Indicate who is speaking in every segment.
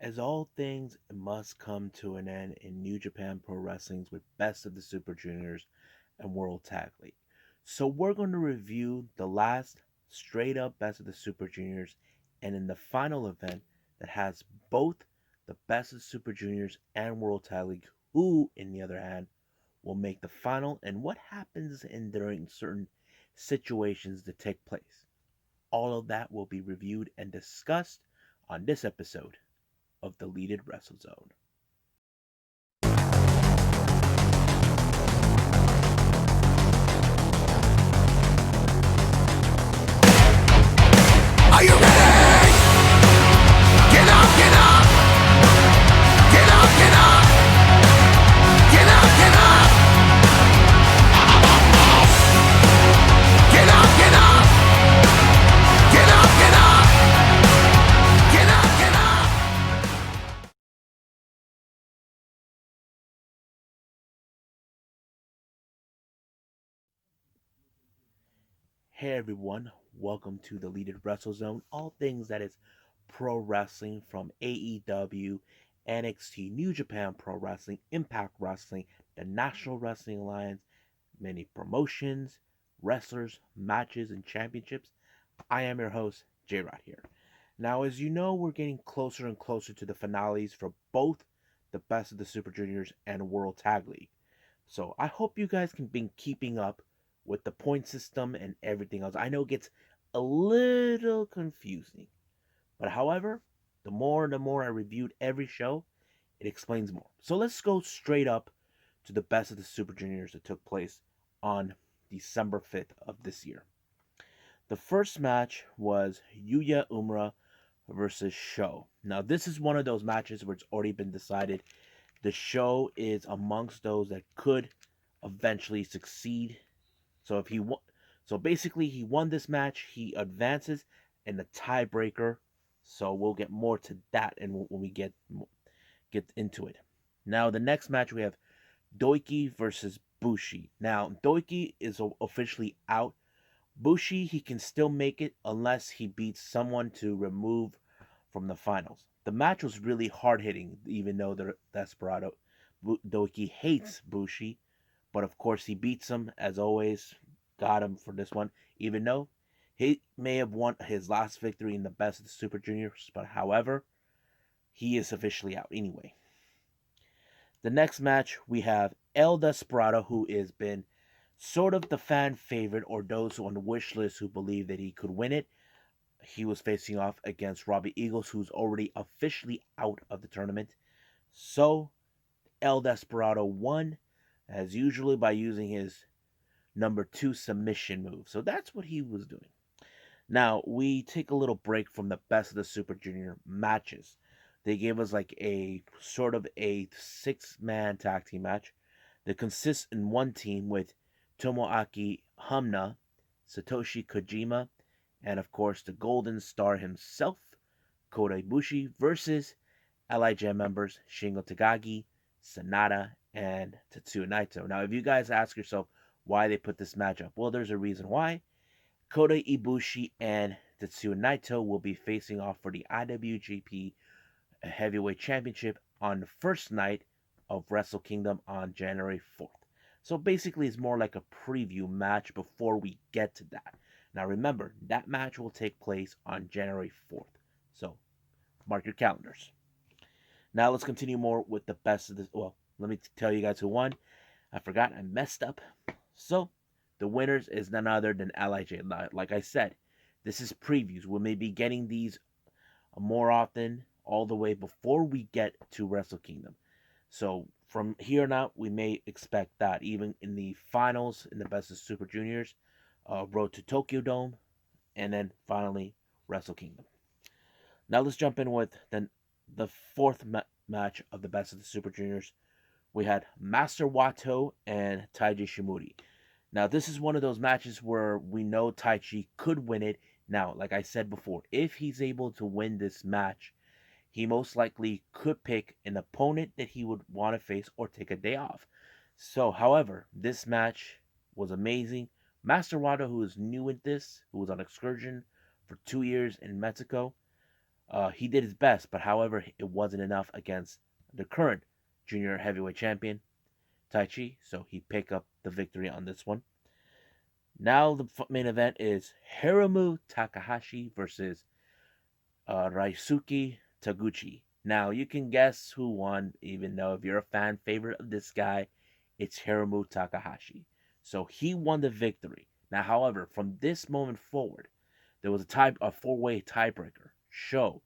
Speaker 1: As all things must come to an end in New Japan Pro Wrestling's with Best of the Super Juniors and World Tag League. So we're going to review the last straight up Best of the Super Juniors and in the final event that has both the Best of the Super Juniors and World Tag League, who, in the other hand, will make the final and what happens in during certain situations that take place. All of that will be reviewed and discussed on this episode of the Deleted Wrestle Zone.
Speaker 2: Are you ready? Get up, get up! Get up, get up! Get up, get up! Get up, get up! Get up, get up! Get up, get up!
Speaker 1: Hey everyone, welcome to the Deleted Wrestle Zone. All things that is pro wrestling from AEW, NXT, New Japan Pro Wrestling, Impact Wrestling, the National Wrestling Alliance, many promotions, wrestlers, matches, and championships. I am your host, J Rod here. Now, as you know, we're getting closer and closer to the finales for both the Best of the Super Juniors and World Tag League. So I hope you guys can be keeping up with the point system and everything else. I know it gets a little confusing, but however, the more I reviewed every show, it explains more. So let's go straight up to the Best of the Super Juniors that took place on December 5th of this year. The first match was Yuya Umura versus Sho. Now, this is one of those matches where it's already been decided. The Sho is amongst those that could eventually succeed. So if he won, so basically he won this match, he advances in the tiebreaker. So we'll get more to that and when we get into it. Now the next match we have Doiki versus Bushi. Now Doiki is officially out. Bushi, he can still make it unless he beats someone to remove from the finals. The match was really hard hitting, even though the Desperado Doiki hates Bushi, but of course he beats him as always. Got him for this one, even though he may have won his last victory in the Best of the Super Juniors, but however, he is officially out anyway. The next match we have El Desperado, who has been sort of the fan favorite, or those on the wish list who believe that he could win it. He was facing off against Robbie Eagles, who's already officially out of the tournament. So El Desperado won, as usually, by using his number 2 submission move. So that's what he was doing. Now, we take a little break from the Best of the Super Junior matches. They gave us like a sort of a 6-man tag team match that consists in one team with Tomoaki Hamna, Satoshi Kojima, and of course the Golden Star himself, Kota Ibushi, versus LIJ members Shingo Takagi, Sanada, and Tetsuya Naito. Now, if you guys ask yourself why they put this match up, well, there's a reason why. Kota Ibushi and Tetsuya Naito will be facing off for the IWGP Heavyweight Championship on the first night of Wrestle Kingdom on January 4th. So basically, it's more like a preview match before we get to that. Now, remember, that match will take place on January 4th. So mark your calendars. Now, let's continue more with the best of this. Well, let me tell you guys who won. I forgot, I messed up. So, the winners is none other than LIJ. Like I said, this is previews. We may be getting these more often, all the way before we get to Wrestle Kingdom. So from here on out, we may expect that even in the finals in the Best of Super Juniors, Road to Tokyo Dome, and then finally Wrestle Kingdom. Now let's jump in with the fourth match of the Best of the Super Juniors. We had Master Wato and Taiji Shimuri. Now, this is one of those matches where we know Taichi could win it. Now, like I said before, if he's able to win this match, he most likely could pick an opponent that he would want to face or take a day off. So, however, this match was amazing. Master Wato, who is new at this, who was on excursion for 2 years in Mexico, He did his best, but however, it wasn't enough against the current junior heavyweight champion, Taichi, so he picked up the victory on this one. Now the main event is Hiromu Takahashi versus Raisuke Taguchi. Now you can guess who won, even though if you're a fan favorite of this guy, it's Hiromu Takahashi. So he won the victory. Now, however, from this moment forward, there was a four-way tiebreaker. Sho,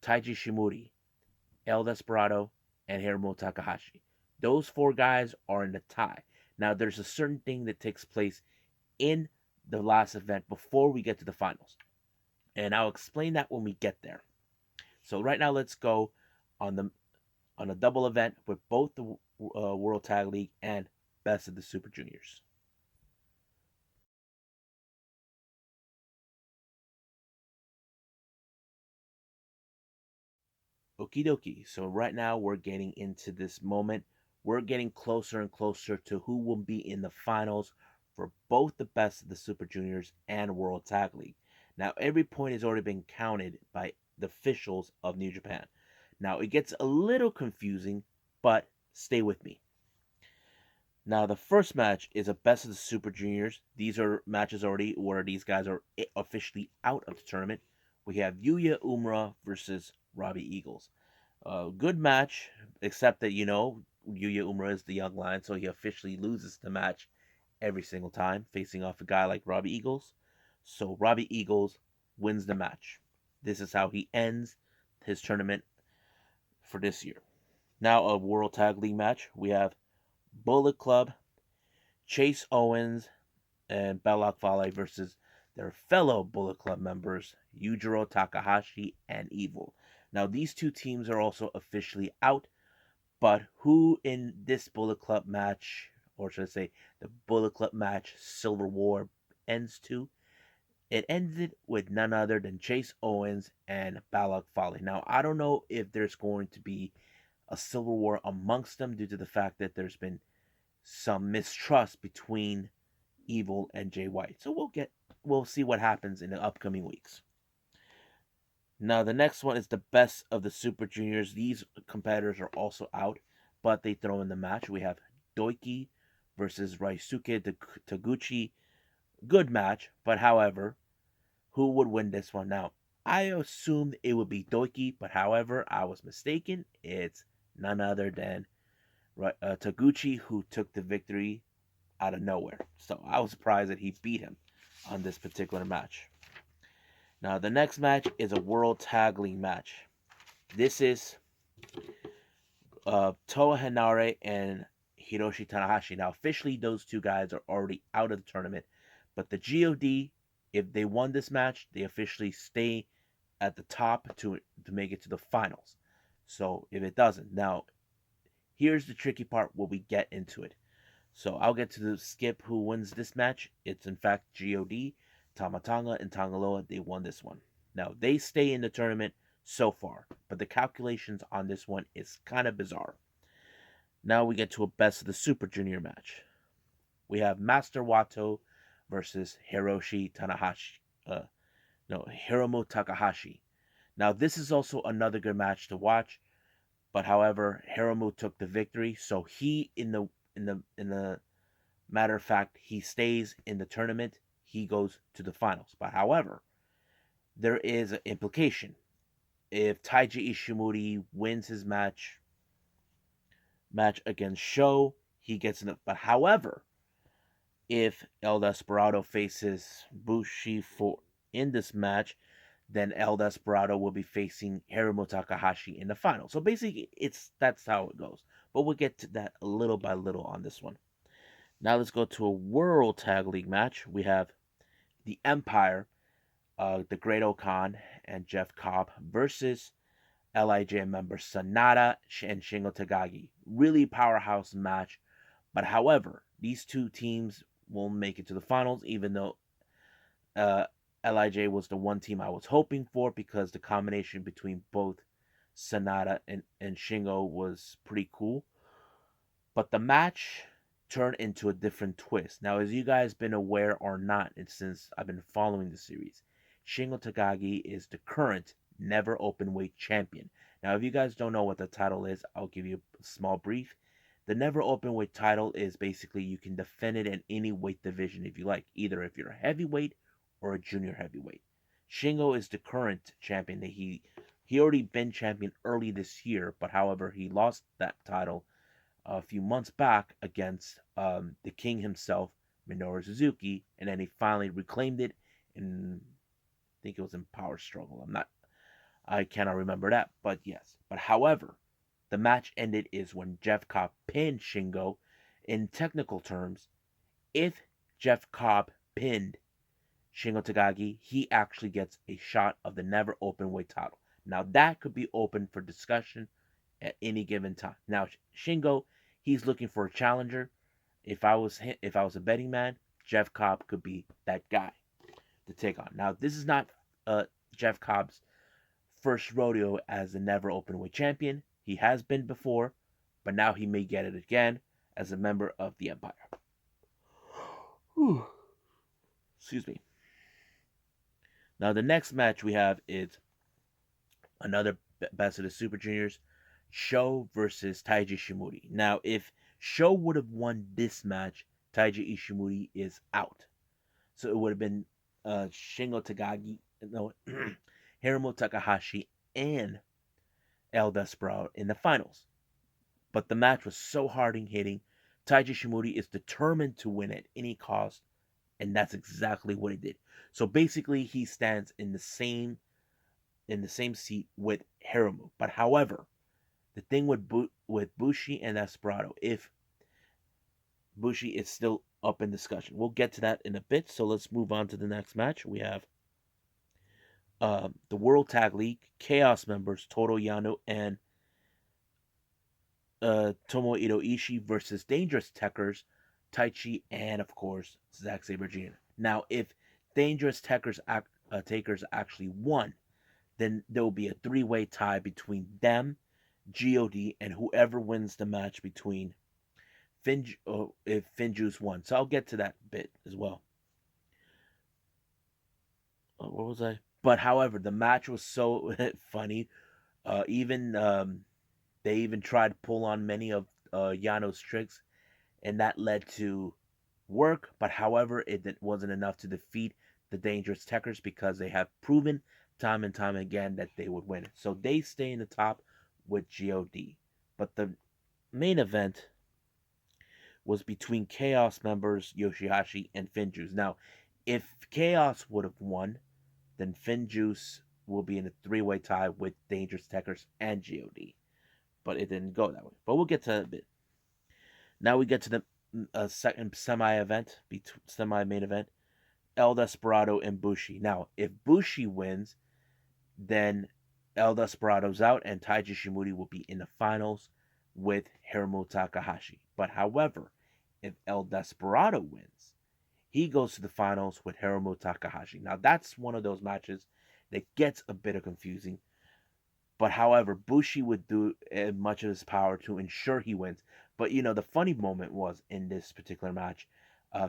Speaker 1: Taiji Shimori, El Desperado, and Hiromu Takahashi. Those four guys are in the tie. Now, there's a certain thing that takes place in the last event before we get to the finals. And I'll explain that when we get there. So right now, let's go on a double event with both the World Tag League and Best of the Super Juniors. Okie dokie. So right now we're getting into this moment. We're getting closer and closer to who will be in the finals for both the Best of the Super Juniors and World Tag League. Now every point has already been counted by the officials of New Japan. Now it gets a little confusing, but stay with me. Now the first match is a Best of the Super Juniors. These are matches already where these guys are officially out of the tournament. We have Yuya Uemura versus Robbie Eagles. Good match, except that Yuya Uemura is the young lion, so he officially loses the match every single time, facing off a guy like Robbie Eagles. So Robbie Eagles wins the match. This is how he ends his tournament for this year. Now a World Tag League match. We have Bullet Club, Chase Owens, and Belloc Fale versus their fellow Bullet Club members, Yujiro Takahashi and Evil. Now, these two teams are also officially out, but who in this Bullet Club match, or should I say, the Bullet Club match Silver War ends to? It ended with none other than Chase Owens and Belloc Fale. Now, I don't know if there's going to be a Silver War amongst them due to the fact that there's been some mistrust between Evil and Jay White. So we'll see what happens in the upcoming weeks. Now the next one is the Best of the Super Juniors. These competitors are also out, but they throw in the match. We have Doiki versus Raisuke Taguchi. Good match, but however, who would win this one? Now, I assumed it would be Doiki, but however, I was mistaken. It's none other than Taguchi who took the victory out of nowhere. So I was surprised that he beat him on this particular match. Now the next match is a World Tag League match. This is Toa Henare and Hiroshi Tanahashi. Now officially those two guys are already out of the tournament, but the GOD, if they won this match, they officially stay at the top to make it to the finals. So if it doesn't, now here's the tricky part when we get into it. So I'll get to the skip who wins this match. It's in fact GOD, Tama Tonga, and Tangaloa. They won this one. Now they stay in the tournament so far, but the calculations on this one is kind of bizarre. Now we get to a Best of the Super Junior match. We have Master Wato versus Hiromu Takahashi. Now this is also another good match to watch, but however, Hiromu took the victory, so he in the matter of fact, he stays in the tournament. He goes to the finals. But however, there is an implication. If Taiji Ishimori wins his match against Sho, he gets in it. But however, if El Desperado faces Bushi in this match, then El Desperado will be facing Hiromu Takahashi in the final. So basically, that's how it goes. But we'll get to that little by little on this one. Now let's go to a World Tag League match. We have the Empire, the Great Okan and Jeff Cobb versus LIJ members Sanada and Shingo Takagi. Really powerhouse match. But however, these two teams won't make it to the finals, even though LIJ was the one team I was hoping for because the combination between both Sanada and Shingo was pretty cool. But the match turned into a different twist. Now, as you guys been aware or not, and since I've been following the series, Shingo Takagi is the current Never Openweight Champion. Now, if you guys don't know what the title is, I'll give you a small brief. The Never Openweight title is basically you can defend it in any weight division if you like, either if you're a heavyweight or a junior heavyweight. Shingo is the current champion. He already been champion early this year, but however he lost that title a few months back against the King himself, Minoru Suzuki, and then he finally reclaimed it in, I think it was in Power Struggle. I cannot remember that, but yes. But however, the match ended is when Jeff Cobb pinned Shingo. In technical terms, if Jeff Cobb pinned Shingo Takagi, he actually gets a shot of the Never Openweight title. Now that could be open for discussion at any given time. Now Shingo, he's looking for a challenger. If I was a betting man, Jeff Cobb could be that guy to take on. Now this is not Jeff Cobb's first rodeo as the Never Openweight champion. He has been before, but now he may get it again as a member of the Empire. Whew. Excuse me. Now the next match we have is another Best of the Super Juniors, Sho versus Taiji Ishimori. Now if Sho would have won this match, Taiji Ishimori is out. So it would have been Shingo Takagi, no, Hiromu Takahashi, and El Desperado in the finals. But the match was so hard hitting. Taiji Ishimori is determined to win at any cost, and that's exactly what he did. So basically, he stands in the same seat with Hiromu. But however, the thing with Bushi and Desperado, if Bushi is still up in discussion, we'll get to that in a bit. So let's move on to the next match. We have the World Tag League Chaos members Toru Yano and Tomohiro Ishii versus Dangerous Tekkers, Taichi, and of course Zack Sabre Jr. Now, if Dangerous Takers actually won, then there will be a three-way tie between them, God, and whoever wins the match between if Finjuice won. So I'll get to that bit as well. What was I? But however, the match was so funny. They even tried to pull on many of Yano's tricks, and that led to work. But however, it wasn't enough to defeat the Dangerous Tekkers because they have proven time and time again that they would win. So they stay in the top with God. But the main event was between Chaos members Yoshihashi and Finjuice. Now, if Chaos would have won, then Finjuice will be in a three-way tie with Dangerous Tekkers and God. But it didn't go that way. But we'll get to that a bit. Now we get to the second semi-main event, El Desperado and Bushi. Now, if Bushi wins, then El Desperado's out and Taiji Ishimori will be in the finals with Hiromu Takahashi. But however, if El Desperado wins, he goes to the finals with Hiromu Takahashi. Now that's one of those matches that gets a bit confusing. But however, Bushi would do much of his power to ensure he wins. But the funny moment was in this particular match,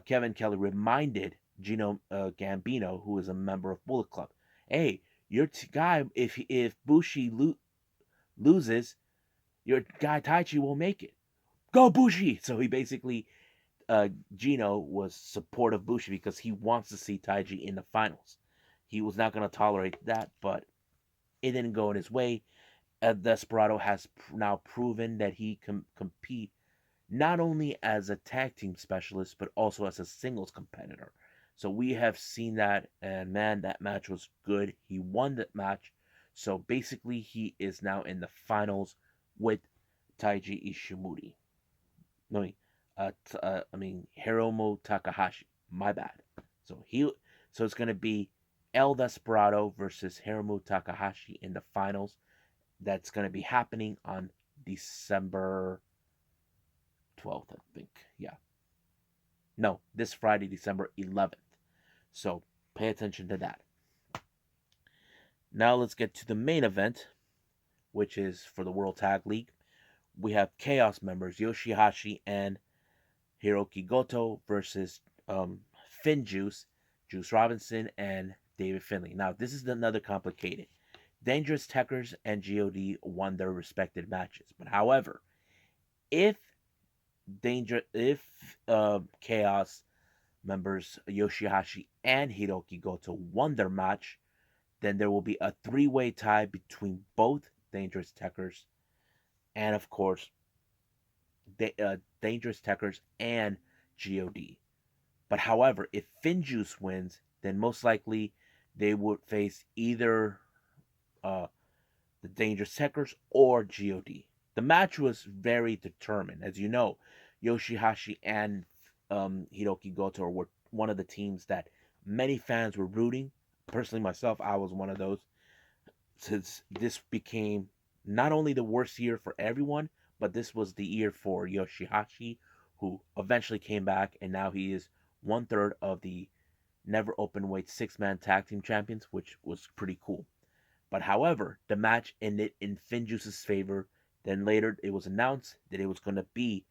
Speaker 1: Kevin Kelly reminded Gino Gambino, who is a member of Bullet Club, hey, your guy, if Bushi loses, your guy Taichi won't make it. Go Bushi! So he basically, Gino was supportive Bushi because he wants to see Taiji in the finals. He was not going to tolerate that, but it didn't go in his way. Desperado has now proven that he can compete not only as a tag team specialist, but also as a singles competitor. So we have seen that, and man, that match was good. He won that match. So basically, he is now in the finals with Taiji Ishimori. No, Hiromu Takahashi. My bad. So it's gonna be El Desperado versus Hiromu Takahashi in the finals. That's gonna be happening on December 12th, I think. Yeah. No, this Friday, December 11th. So pay attention to that. Now let's get to the main event, which is for the World Tag League. We have Chaos members Yoshihashi and Hiroki Goto versus Finjuice, Juice Robinson, and David Finlay. Now this is another complicated. Dangerous Tekkers and God won their respective matches. But however, if Chaos members Yoshihashi and Hiroki Goto won their match, then there will be a three-way tie between both Dangerous Tekkers and, of course, Dangerous Tekkers and God. But however, if Finjuice wins, then most likely they would face either uh, the Dangerous Tekkers or God. The match was very determined. As you know, Yoshihashi and Hiroki Goto were one of the teams that many fans were rooting. Personally, myself, I was one of those. Since this became not only the worst year for everyone, but this was the year for Yoshihashi, who eventually came back, and now he is 1/3 of the never open weight 6-man tag team champions, which was pretty cool. But however, the match ended in Finjuice's favor. Then later it was announced that it was going to be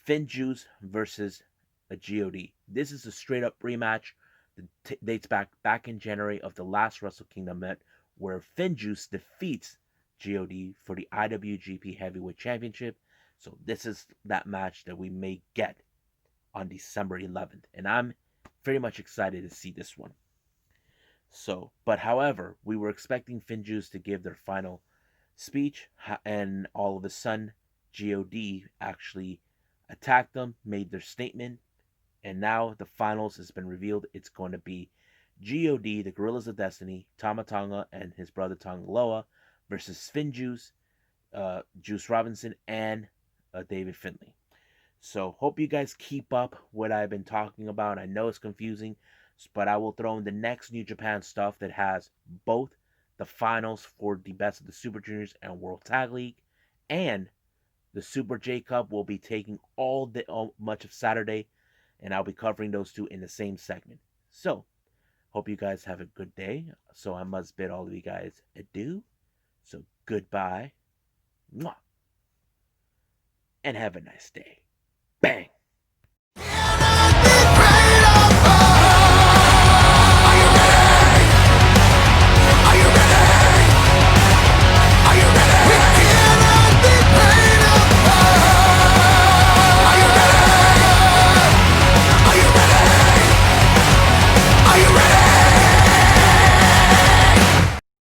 Speaker 1: Finjuice versus a God. This is a straight up rematch that dates back in January of the last Wrestle Kingdom match, where Finjuice defeats God for the IWGP Heavyweight Championship. So this is that match that we may get on December 11th, and I'm very much excited to see this one. So, but however, we were expecting Finjuice to give their final speech, and all of a sudden, God actually attacked them, made their statement, and now the finals has been revealed. It's going to be God, the Gorillas of Destiny, Tama Tonga, and his brother Tonga Loa versus Finjuice, Juice Robinson, and David Finlay. So hope you guys keep up what I've been talking about. I know it's confusing, but I will throw in the next New Japan stuff that has both the finals for the Best of the Super Juniors and World Tag League, and the Super J Cup will be taking all much of Saturday, and I'll be covering those two in the same segment. So hope you guys have a good day. So I must bid all of you guys adieu. So goodbye, mwah, and have a nice day. Bang!